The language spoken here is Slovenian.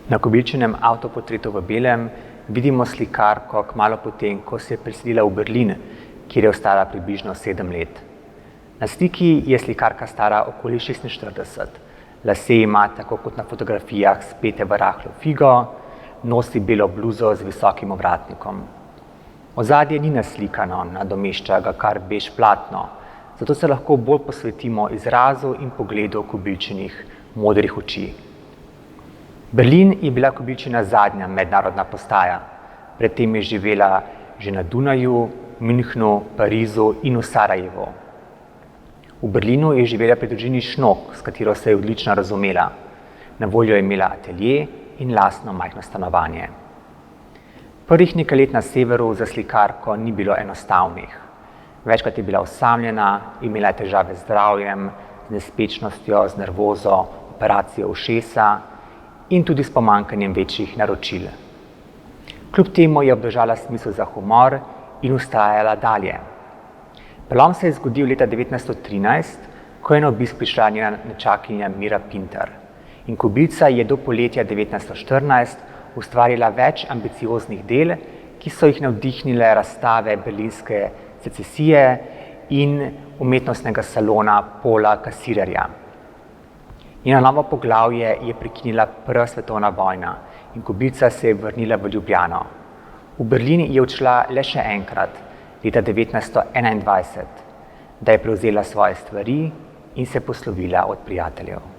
Na Kubičinem avtopotretu v belem vidimo slikarko kmalu potem, ko se je preselila v Berlin, kjer je ostala približno 7 let. Na sliki je slikarka stara okoli 46. Lase ima, tako kot na fotografijah, spete v rahlo figo, nosi belo bluzo z visokim ovratnikom. Ozadje ni naslikano, nadomešča ga kar bež platno, zato se lahko bolj posvetimo izrazu in pogledu Kubičinih modrih oči. Berlin je bila Kubičina zadnja mednarodna postaja. Predtem je živela že na Dunaju, Münchnu, Parizu in v Sarajevu. V Berlinu je živela pri družini Schnok, s katero se je odlično razumela. Na voljo je imela atelje in lastno majhno stanovanje. Prvih nekaj let na severu za slikarko ni bilo enostavnih. Večkrat je bila osamljena, imela je težave z zdravjem, z nespečnostjo, z nervozo, operacijo ušesa in tudi s pomanjkanjem večjih naročil. Kljub temu je obdržala smisel za humor in vztrajala dalje. Prelom se je zgodil leta 1913, ko je na obisk prišla njena nečakinja Mira Pintar. In Kubica je do poletja 1914 ustvarila več ambicioznih del, ki so jih navdihnile razstave berlinske secesije in umetnostnega salona Paula Cassirerja. Njeno novo poglavje je prekinila Prva svetovna vojna in Kubica se je vrnila v Ljubljano. V Berlin je odšla le še enkrat, leta 1921, da je prevzela svoje stvari in se poslovila od prijateljev.